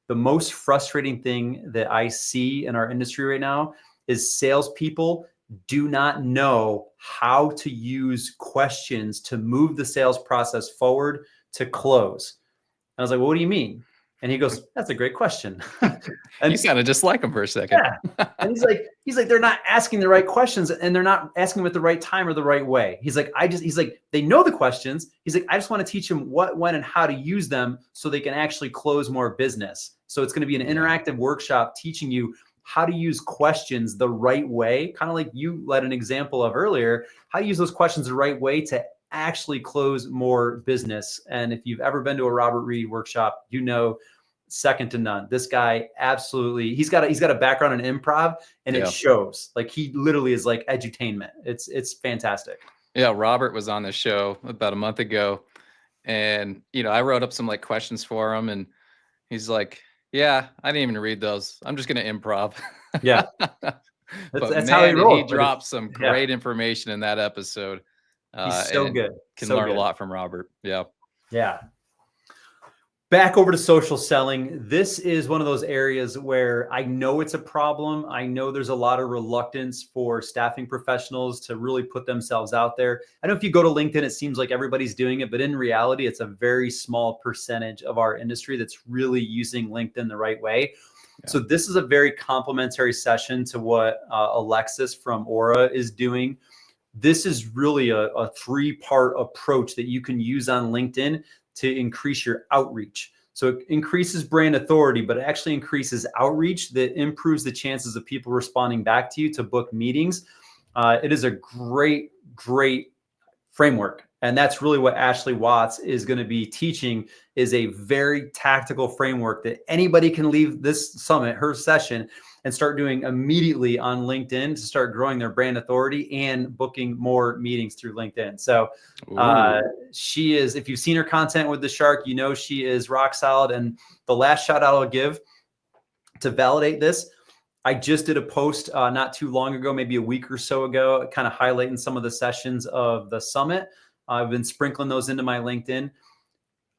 the most frustrating thing that I see in our industry right now is salespeople do not know how to use questions to move the sales process forward to close. And I was like, well, what do you mean? And he goes, that's a great question. And you sounded just like him for a second. Yeah. And he's like, they're not asking the right questions, and they're not asking them at the right time or the right way. He's like, they know the questions. He's like, I just want to teach them what, when, and how to use them so they can actually close more business. So it's going to be an interactive workshop teaching you how to use questions the right way, kind of like you led an example of earlier, how to use those questions the right way to actually close more business. And if you've ever been to a Robert Reed workshop, you know, second to none. This guy absolutely, he's got a background in improv, and it shows. Like, he literally is like edutainment. It's fantastic. Yeah, Robert was on the show about a month ago, and I wrote up some questions for him, and he's like, yeah, I didn't even read those. I'm just gonna improv. Yeah. That's how he rolls. He dropped some great information in that episode. He's so good. Can learn a lot from Robert. Yeah. Yeah. Back over to social selling. This is one of those areas where I know it's a problem. I know there's a lot of reluctance for staffing professionals to really put themselves out there. I know if you go to LinkedIn, it seems like everybody's doing it, but in reality, it's a very small percentage of our industry that's really using LinkedIn the right way. Yeah. So this is a very complimentary session to what Alexis from Aura is doing. This is really a three-part approach that you can use on LinkedIn to increase your outreach. So it increases brand authority, but it actually increases outreach that improves the chances of people responding back to you to book meetings. It is a great, great framework. And that's really what Ashley Watts is going to be teaching, is a very tactical framework that anybody can leave this summit, her session, and start doing immediately on LinkedIn to start growing their brand authority and booking more meetings through LinkedIn. So she is, if you've seen her content with the Shark, you know she is rock solid. And the last shout out I'll give to validate this, I just did a post not too long ago, maybe a week or so ago, kind of highlighting some of the sessions of the summit. I've been sprinkling those into my LinkedIn.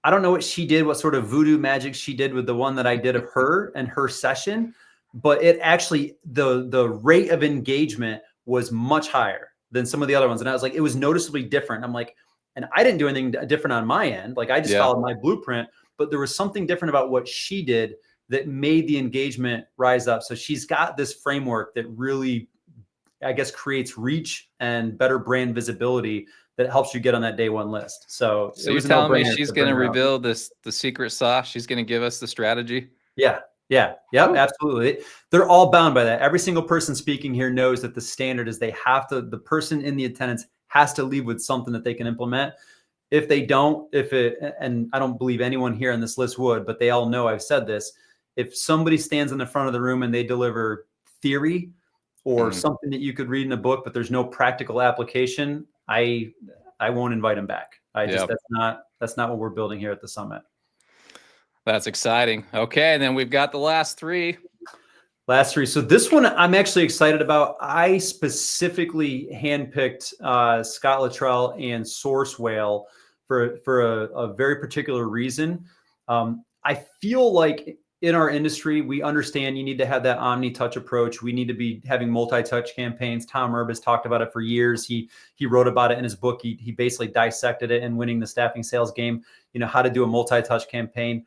I don't know what she did, what sort of voodoo magic she did with the one that I did of her and her session, but it actually, the rate of engagement was much higher than some of the other ones. And I was like, it was noticeably different. I'm like, and I didn't do anything different on my end. Like I just followed my blueprint, but there was something different about what she did that made the engagement rise up. So she's got this framework that really, I guess, creates reach and better brand visibility that helps you get on that day one list. So you're telling me she's going to reveal the secret sauce? She's going to give us the strategy? Yeah. Absolutely. They're all bound by that. Every single person speaking here knows that the standard is they have to, the person in the attendance has to leave with something that they can implement. If they don't, and I don't believe anyone here on this list would, but they all know I've said this. If somebody stands in the front of the room and they deliver theory or something that you could read in a book, but there's no practical application, I won't invite them back. That's not what we're building here at the summit. That's exciting. Okay. And then we've got the last three. So this one I'm actually excited about. I specifically handpicked Scott Luttrell and Source Whale for a very particular reason. I feel like in our industry, we understand you need to have that omni-touch approach. We need to be having multi-touch campaigns. Tom Erb has talked about it for years. He wrote about it in his book. He basically dissected it in Winning the Staffing Sales Game, how to do a multi-touch campaign.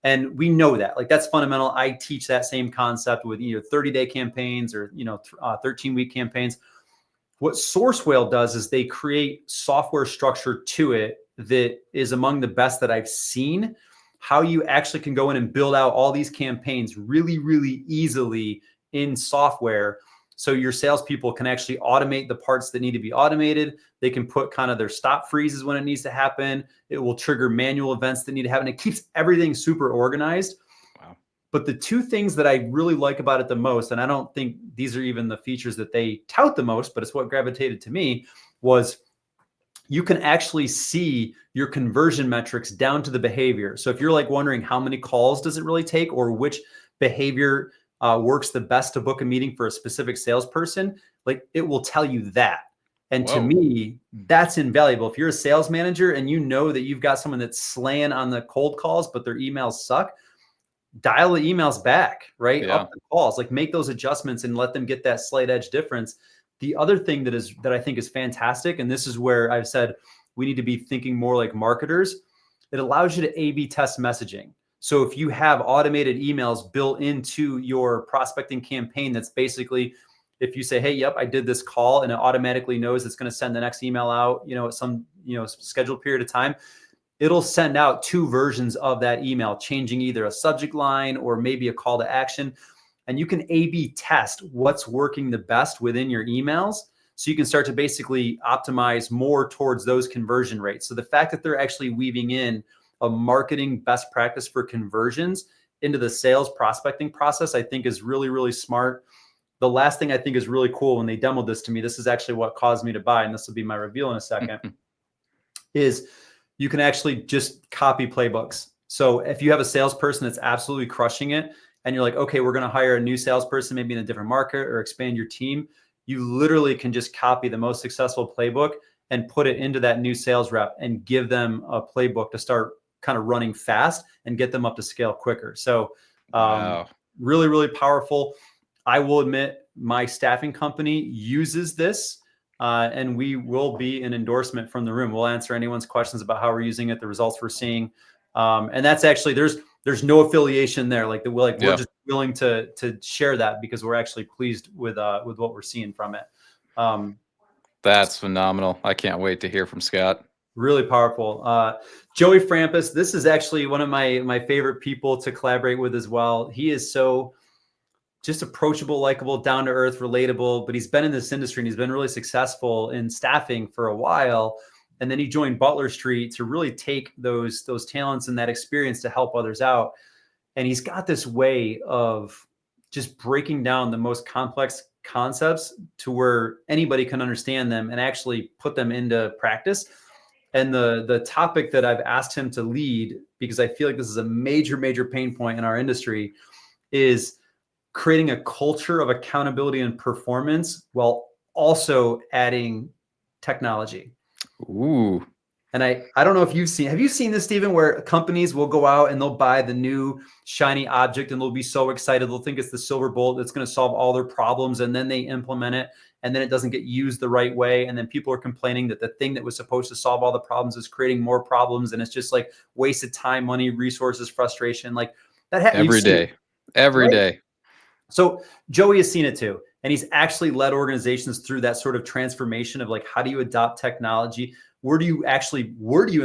And we know that, like, that's fundamental. I teach that same concept with 30-day campaigns or 13-week campaigns. What Source Whale does is they create software structure to it that is among the best that I've seen. How you actually can go in and build out all these campaigns really, really easily in software. So your salespeople can actually automate the parts that need to be automated. They can put kind of their stop freezes when it needs to happen. It will trigger manual events that need to happen. It keeps everything super organized. Wow. But the two things that I really like about it the most, and I don't think these are even the features that they tout the most, but it's what gravitated to me, was you can actually see your conversion metrics down to the behavior. So if you're like wondering how many calls does it really take or which behavior works the best to book a meeting for a specific salesperson, like it will tell you that. And to me, that's invaluable. If you're a sales manager and you know that you've got someone that's slaying on the cold calls, but their emails suck, dial the emails back, right? Yeah. Up the calls, like make those adjustments and let them get that slight edge difference. The other thing that I think is fantastic, and this is where I've said we need to be thinking more like marketers, it allows you to A/B test messaging. So if you have automated emails built into your prospecting campaign, that's basically, if you say, hey, yep, I did this call, and it automatically knows it's going to send the next email out, at some, scheduled period of time, it'll send out two versions of that email, changing either a subject line or maybe a call to action. And you can A/B test what's working the best within your emails. So you can start to basically optimize more towards those conversion rates. So the fact that they're actually weaving in a marketing best practice for conversions into the sales prospecting process, I think is really, really smart. The last thing I think is really cool when they demoed this to me, this is actually what caused me to buy, and this will be my reveal in a second, is you can actually just copy playbooks. So if you have a salesperson that's absolutely crushing it, and you're like, okay, we're going to hire a new salesperson, maybe in a different market or expand your team, you literally can just copy the most successful playbook and put it into that new sales rep and give them a playbook to start kind of running fast and get them up to scale quicker. So really, really powerful. I will admit my staffing company uses this, and we will be an endorsement from the room. We'll answer anyone's questions about how we're using it, the results we're seeing. And that's actually, there's no affiliation there. Like we're just willing to share that because we're actually pleased with what we're seeing from it. That's phenomenal. I can't wait to hear from Scott. Really powerful. Joey Frampus, this is actually one of my favorite people to collaborate with as well. He is so just approachable, likable, down to earth, relatable, but he's been in this industry and he's been really successful in staffing for a while. And then he joined Butler Street to really take those talents and that experience to help others out. And he's got this way of just breaking down the most complex concepts to where anybody can understand them and actually put them into practice. And the topic that I've asked him to lead, because I feel like this is a major pain point in our industry, is creating a culture of accountability and performance while also adding technology. Ooh. And I don't know if have you seen this, Stephen, where companies will go out and they'll buy the new shiny object and they'll be so excited. They'll think it's the silver bullet that's going to solve all their problems. And then they implement it and then it doesn't get used the right way. And then people are complaining that the thing that was supposed to solve all the problems is creating more problems. And it's just like wasted time, money, resources, frustration. Like that Every day. Every day. So Joey has seen it too. And he's actually led organizations through that sort of transformation of like, how do you adopt technology? Where do you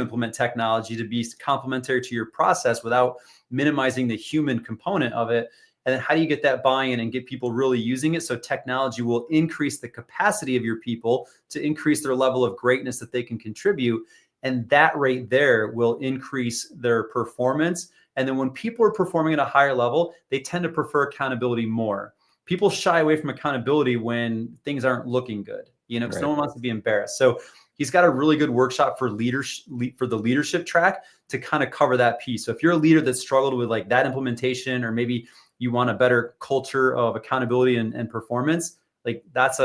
implement technology to be complementary to your process without minimizing the human component of it? And then how do you get that buy-in and get people really using it so technology will increase the capacity of your people to increase their level of greatness that they can contribute? And that right there will increase their performance. And then when people are performing at a higher level, they tend to prefer accountability more. People shy away from accountability when things aren't looking good, because Right. no one wants to be embarrassed. So he's got a really good workshop for the leadership track to kind of cover that piece. So if you're a leader that struggled with like that implementation, or maybe you want a better culture of accountability and performance, like that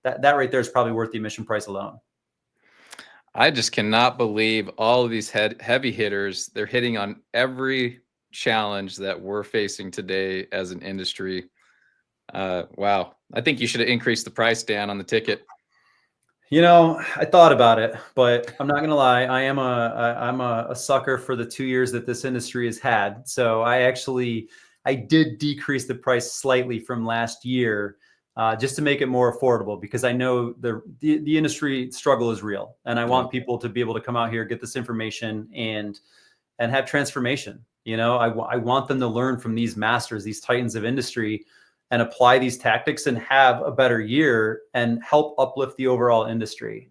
right there is probably worth the admission price alone. I just cannot believe all of these heavy hitters. They're hitting on every challenge that we're facing today as an industry. Wow. I think you should have increased the price down on the ticket. I thought about it, but I'm not going to lie. I'm a sucker for the 2 years that this industry has had. So I did decrease the price slightly from last year, just to make it more affordable, because I know the industry struggle is real, and I want people to be able to come out here, get this information, and have transformation. I want them to learn from these masters, these titans of industry, and apply these tactics and have a better year and help uplift the overall industry.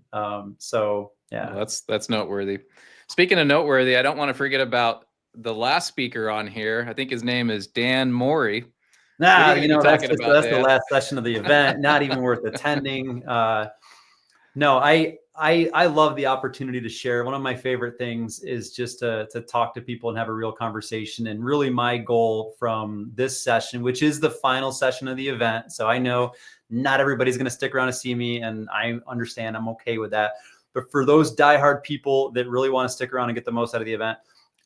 So yeah, Well, that's noteworthy. Speaking of noteworthy, I don't want to forget about the last speaker on here. I think his name is Dan Morey. that's the last session of the event. Not even worth attending. No, I love the opportunity to share. One of my favorite things is just to talk to people and have a real conversation. And really my goal from this session, which is the final session of the event. So I know not everybody's going to stick around to see me, and I understand. I'm okay with that. But for those diehard people that really want to stick around and get the most out of the event,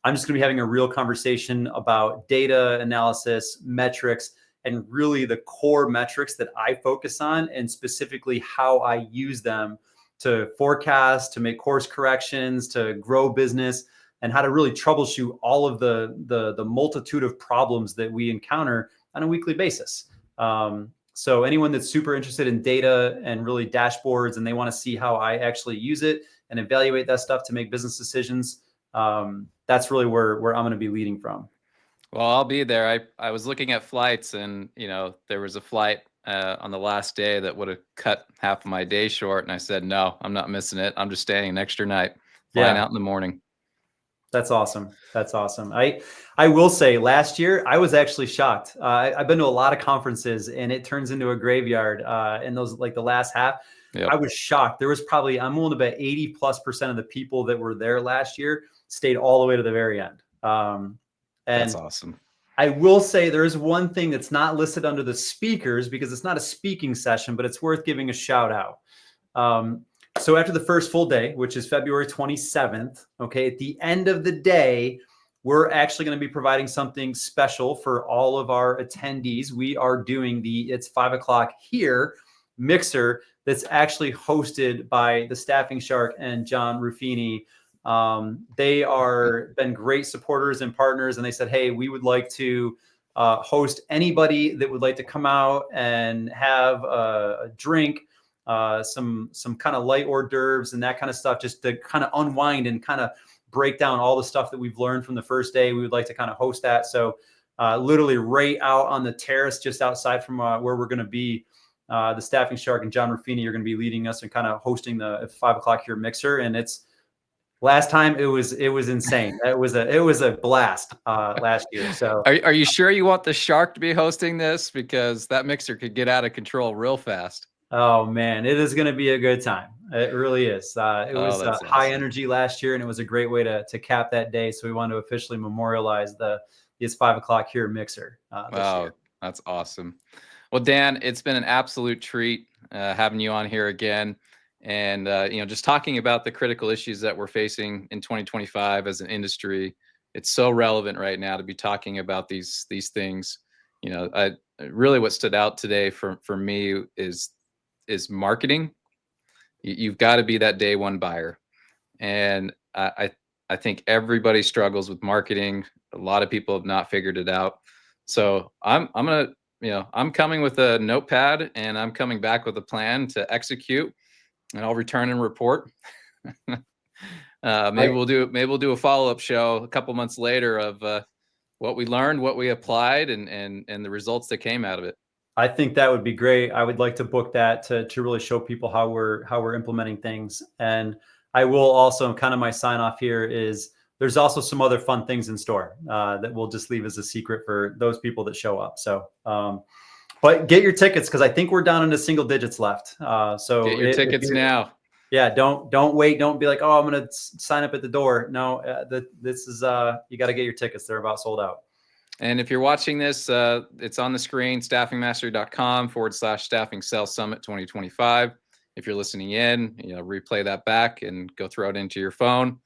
I'm just going to be having a real conversation about data analysis, metrics, and really the core metrics that I focus on, and specifically how I use them to forecast, to make course corrections, to grow business, and how to really troubleshoot all of the multitude of problems that we encounter on a weekly basis. So anyone that's super interested in data and really dashboards, and they want to see how I actually use it and evaluate that stuff to make business decisions, that's really where I'm going to be leading from. Well, I'll be there. I was looking at flights, and there was a flight on the last day that would have cut half of my day short, and I said, no, I'm not missing it. I'm just staying an extra night, flying out in the morning. That's awesome. That's awesome. I will say, last year I was actually shocked. I've been to a lot of conferences, and it turns into a graveyard in those, like the last half. Yep. I was shocked. There was probably, I'm willing to bet 80+% of the people that were there last year stayed all the way to the very end. And that's awesome. I will say there is one thing that's not listed under the speakers, because it's not a speaking session, but it's worth giving a shout out. So after the first full day, which is February 27th, okay, at the end of the day, we're actually going to be providing something special for all of our attendees. We are doing it's 5 o'clock here mixer that's actually hosted by the Staffing Shark and John Ruffini. They are been great supporters and partners, and they said, hey, we would like to host anybody that would like to come out and have a drink, some kind of light hors d'oeuvres and that kind of stuff, just to kind of unwind and kind of break down all the stuff that we've learned from the first day. We would like to kind of host that. So literally right out on the terrace, just outside from where we're going to be, the Staffing Shark and John Ruffini are going to be leading us and kind of hosting the 5 o'clock here mixer. And it's Last time it was insane. It was a blast last year. So Are you sure you want the Shark to be hosting this? Because that mixer could get out of control real fast. oh man, it is going to be a good time. It really is. It Oh, was that's high awesome. energy last year, and it was a great way to cap that day. So we want to officially memorialize this 5 o'clock here mixer this Wow, year. that's awesome. Well, Dan, it's been an absolute treat having you on here again, and just talking about the critical issues that we're facing in 2025 as an industry. It's so relevant right now to be talking about these things. I really what stood out today for me is marketing. You've got to be that day one buyer, and I think everybody struggles with marketing. A lot of people have not figured it out. So I'm gonna I'm coming with a notepad, and I'm coming back with a plan to execute, and I'll return and report. Maybe we'll do a follow-up show a couple months later of what we learned, what we applied, and the results that came out of it. I think that would be great. I would like to book that to really show people how we're implementing things. And I will also, kind of my sign off here is, there's also some other fun things in store that we'll just leave as a secret for those people that show up. So, but get your tickets, because I think we're down into single digits left. So Get your tickets now. Yeah, don't wait. Don't be like, oh, I'm going to sign up at the door. No, this is you got to get your tickets. They're about sold out. And if you're watching this, it's on the screen, staffingmastery.com/staffing sales summit 2025. If you're listening in, replay that back and go throw it into your phone.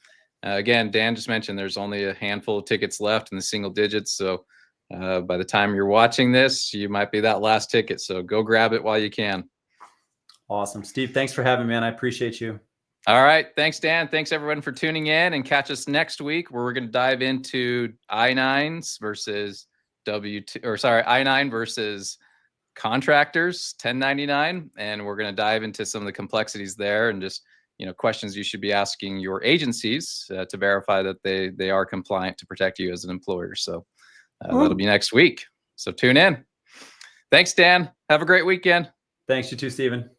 Again, Dan just mentioned there's only a handful of tickets left in the single digits. So by the time you're watching this, you might be that last ticket. So go grab it while you can. Awesome. Steve, thanks for having me, man. I appreciate you. All right. Thanks, Dan. Thanks, everyone, for tuning in, and catch us next week where we're going to dive into I-9s versus I-9 versus contractors, 1099. And we're going to dive into some of the complexities there and just, questions you should be asking your agencies to verify that they are compliant to protect you as an employer. So that'll be next week. So tune in. Thanks, Dan. Have a great weekend. Thanks, you too, Stephen.